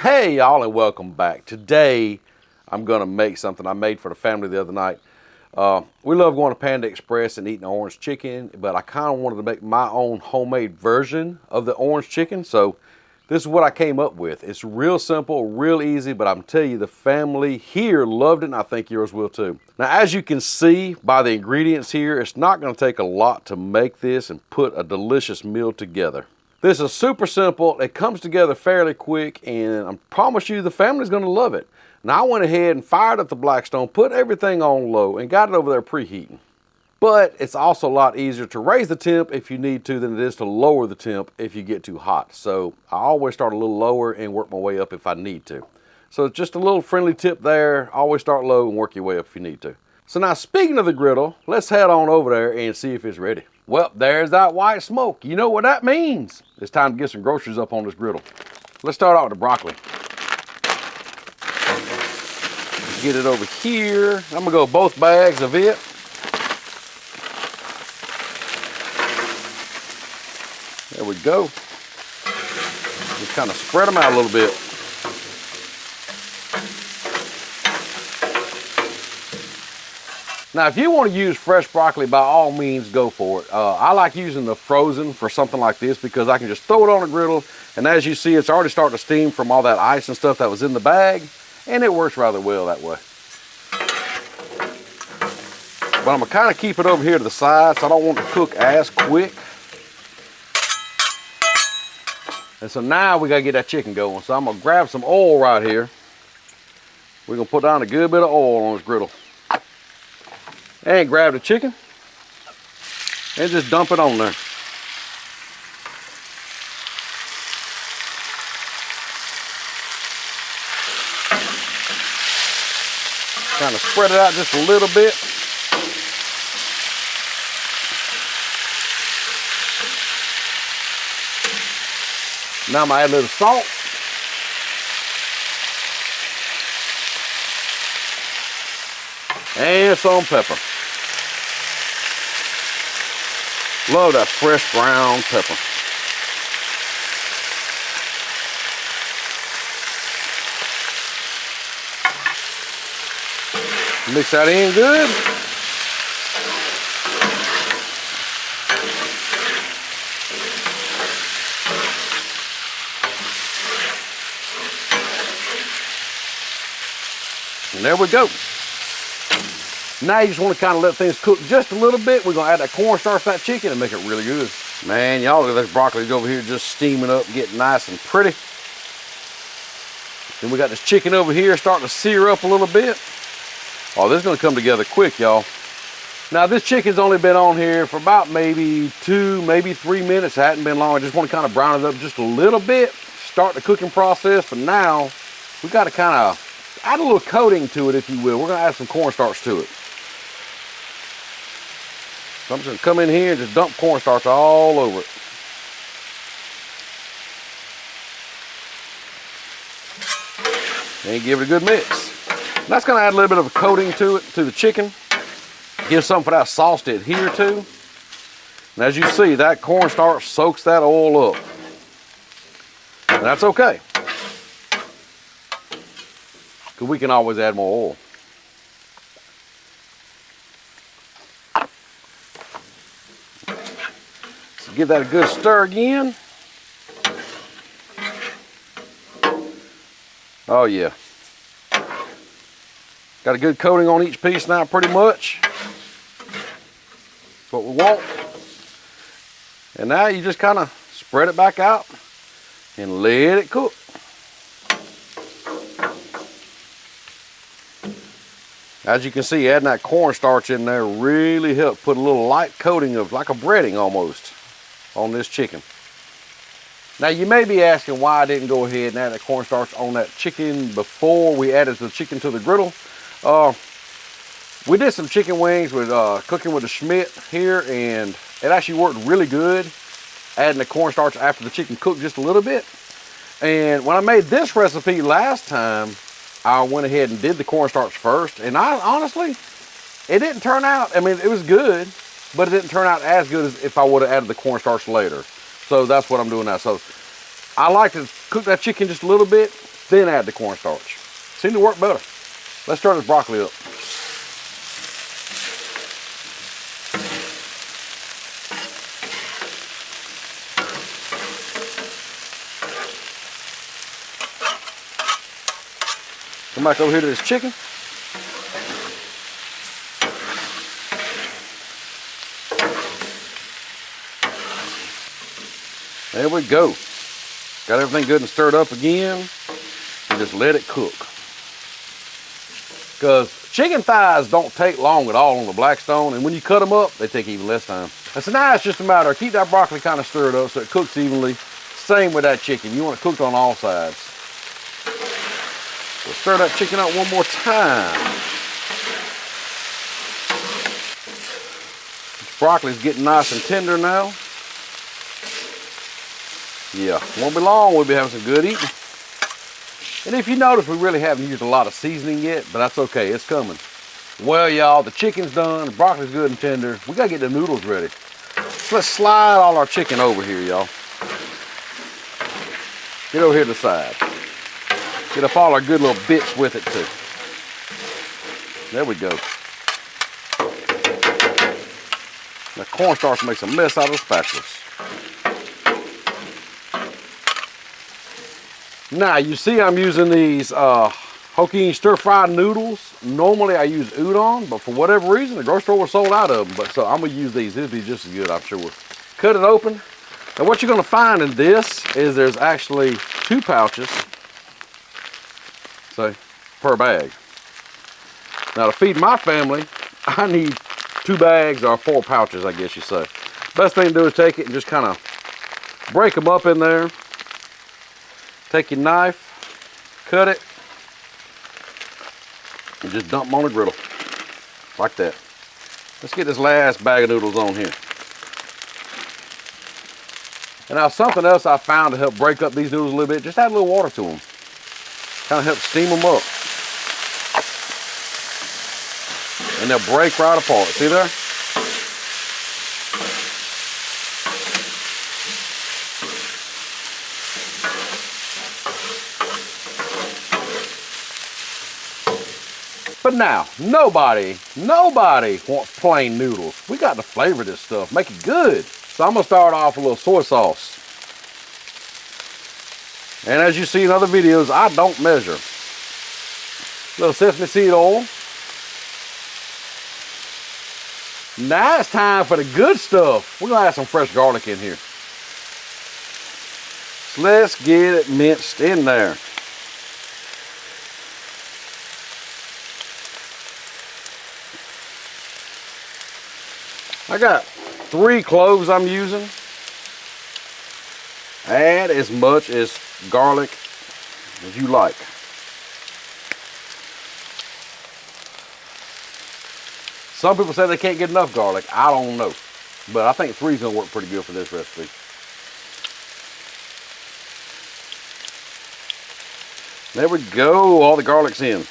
Hey y'all, and welcome back. Today I'm gonna make something I made for the family the other night. We love going to Panda Express and eating orange chicken, but I kind of wanted to make my own homemade version of the orange chicken. So this is what I came up with. It's real simple, real easy, but I'm telling you, the family here loved it, and I think yours will too. Now, as you can see by the ingredients here, it's not gonna take a lot to make this and put a delicious meal together. This is super simple. It comes together fairly quick, and I promise you the family's gonna love it. Now I went ahead and fired up the Blackstone, put everything on low, and got it over there preheating. But it's also a lot easier to raise the temp if you need to than it is to lower the temp if you get too hot. So I always start a little lower and work my way up if I need to. So it's just a little friendly tip there. Always start low and work your way up if you need to. So now, speaking of the griddle, let's head on over there and see if it's ready. Well, there's that white smoke. You know what that means. It's time to get some groceries up on this griddle. Let's start out with the broccoli. Get it over here. I'm gonna go both bags of it. There we go. Just kind of spread them out a little bit. Now, if you want to use fresh broccoli, by all means, go for it. I like using the frozen for something like this because I can just throw it on the griddle, and as you see, it's already starting to steam from all that ice and stuff that was in the bag, and it works rather well that way. But I'm gonna kind of keep it over here to the side, so I don't want it to cook as quick. And so now we gotta get that chicken going. So I'm gonna grab some oil right here. We're gonna put down a good bit of oil on this griddle. And grab the chicken and just dump it on there. Kind of spread it out just a little bit. Now I'm gonna add a little salt. And some pepper. Love that fresh ground pepper. Mix that in good. And there we go. Now you just want to kind of let things cook just a little bit. We're going to add that cornstarch to that chicken and make it really good. Man, y'all look at this broccoli over here just steaming up, getting nice and pretty. Then we got this chicken over here starting to sear up a little bit. Oh, this is going to come together quick, y'all. Now this chicken's only been on here for about maybe 2, maybe 3 minutes. It hadn't been long. I just want to kind of brown it up just a little bit. Start the cooking process. But now we got to kind of add a little coating to it, if you will. We're going to add some cornstarch to it. So I'm just gonna come in here and just dump cornstarch all over it. And give it a good mix. And that's gonna add a little bit of a coating to it, to the chicken. Give something for that sauce to adhere to. And as you see, that cornstarch soaks that oil up. And that's okay, because we can always add more oil. Give that a good stir again. Oh yeah. Got a good coating on each piece now pretty much. That's what we want. And now you just kind of spread it back out and let it cook. As you can see, adding that cornstarch in there really helped put a little light coating of like a breading almost on this chicken. Now you may be asking why I didn't go ahead and add that cornstarch on that chicken before we added the chicken to the griddle. We did some chicken wings with cooking with the Schmidt here, and it actually worked really good adding the cornstarch after the chicken cooked just a little bit. And when I made this recipe last time, I went ahead and did the cornstarch first, and honestly, it didn't turn out, I mean, it was good, but it didn't turn out as good as if I would have added the cornstarch later. So that's what I'm doing now. So I like to cook that chicken just a little bit, then add the cornstarch. Seemed to work better. Let's stir this broccoli up. Come back over here to this chicken. There we go. Got everything good and stirred up again. And just let it cook. Because chicken thighs don't take long at all on the Blackstone, and when you cut them up, they take even less time. And so now it's just a matter of keep that broccoli kind of stirred up so it cooks evenly. Same with that chicken. You want it cooked on all sides. We'll stir that chicken up one more time. This broccoli's getting nice and tender now. Yeah, won't be long, we'll be having some good eating. And if you notice, we really haven't used a lot of seasoning yet, but that's okay, it's coming. Well, y'all, the chicken's done, the broccoli's good and tender. We gotta get the noodles ready. So let's slide all our chicken over here, y'all. Get over here to the side. Get up all our good little bits with it, too. There we go. The cornstarch makes a mess out of the spatulas. Now, you see I'm using these Hokkien stir-fried noodles. Normally I use udon, but for whatever reason, the grocery store was sold out of them. But so I'm gonna use these. They'll be just as good, I'm sure. Cut it open. Now what you're gonna find in this is there's actually 2 pouches, so per bag. Now to feed my family, I need 2 bags or 4 pouches, I guess you say. Best thing to do is take it and just kind of break them up in there. Take your knife, cut it, and just dump them on the griddle, like that. Let's get this last bag of noodles on here. And now something else I found to help break up these noodles a little bit, just add a little water to them. Kind of help steam them up. And they'll break right apart, see there? But now, nobody wants plain noodles. We got to flavor this stuff, make it good. So I'm gonna start off with a little soy sauce. And as you see in other videos, I don't measure. A little sesame seed oil. Now it's time for the good stuff. We're gonna add some fresh garlic in here. So let's get it minced in there. I got 3 cloves I'm using. Add as much as garlic as you like. Some people say they can't get enough garlic. I don't know. But I think 3 is going to work pretty good for this recipe. There we go. All the garlic's in.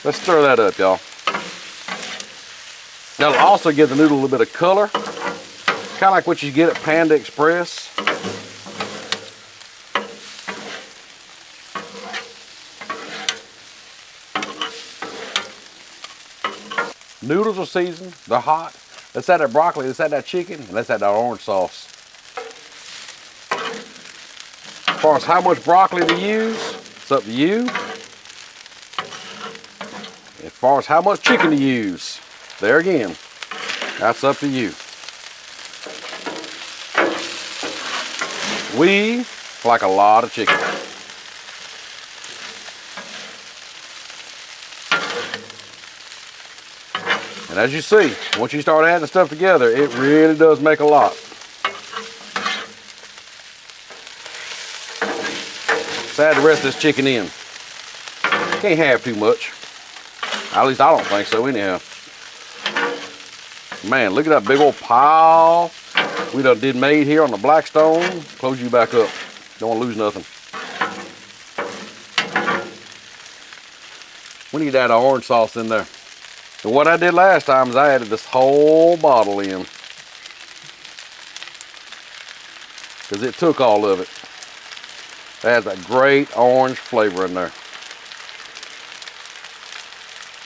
Let's stir that up, y'all. That'll also give the noodle a little bit of color. Kind of like what you get at Panda Express. Noodles are seasoned, they're hot. Let's add that broccoli, let's add that chicken, and let's add that orange sauce. As far as how much broccoli to use, it's up to you. As far as how much chicken to use, there again, that's up to you. We like a lot of chicken. And as you see, once you start adding stuff together, it really does make a lot. Let's add the rest of this chicken in. Can't have too much. At least I don't think so anyhow. Man, look at that big old pile we done did made here on the Blackstone. Close you back up. Don't want to lose nothing. We need to add our orange sauce in there. And what I did last time is I added this whole bottle in. Because it took all of it. It has that great orange flavor in there.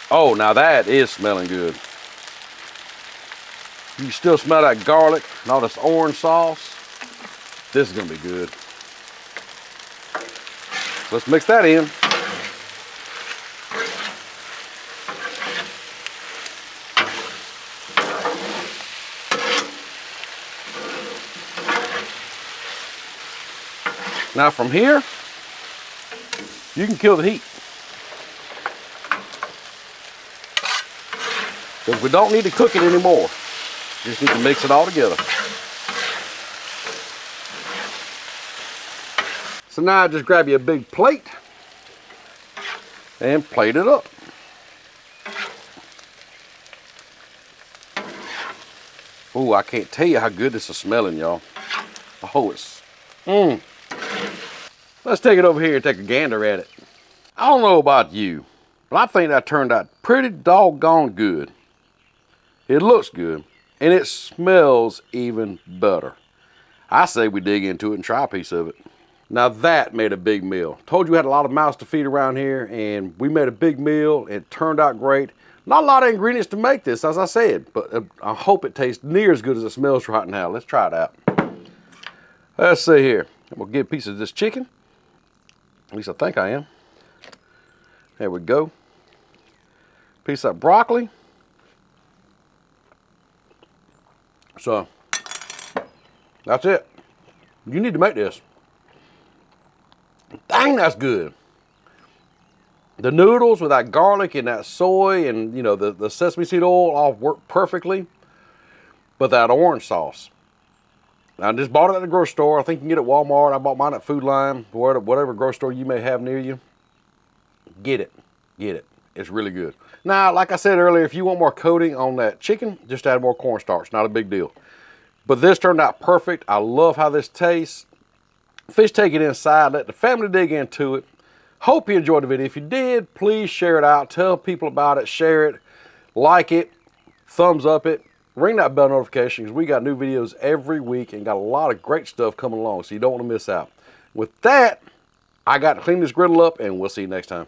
Oh, now that is smelling good. You can still smell that garlic and all this orange sauce. This is gonna be good. Let's mix that in. Now from here, you can kill the heat. Because we don't need to cook it anymore. Just need to mix it all together. So now I just grab you a big plate and plate it up. Oh, I can't tell you how good this is smelling, y'all. Oh, it's, Let's take it over here and take a gander at it. I don't know about you, but I think that turned out pretty doggone good. It looks good, and it smells even better. I say we dig into it and try a piece of it. Now that made a big meal. Told you we had a lot of mouths to feed around here, and we made a big meal. It turned out great. Not a lot of ingredients to make this, as I said, but I hope it tastes near as good as it smells right now. Let's try it out. Let's see here. I'm gonna get a piece of this chicken. At least I think I am. There we go. Piece of broccoli. So, that's it. You need to make this. Dang, that's good. The noodles with that garlic and that soy and, you know, the sesame seed oil all work perfectly. But that orange sauce. I just bought it at the grocery store. I think you can get it at Walmart. I bought mine at Food Line, whatever grocery store you may have near you. Get it. Get it. It's really good. Now, like I said earlier, if you want more coating on that chicken, just add more cornstarch. Not a big deal. But this turned out perfect. I love how this tastes. Fish, take it inside. Let the family dig into it. Hope you enjoyed the video. If you did, please share it out. Tell people about it. Share it. Like it. Thumbs up it. Ring that bell notification because we got new videos every week and got a lot of great stuff coming along, so you don't want to miss out. With that, I got to clean this griddle up, and we'll see you next time.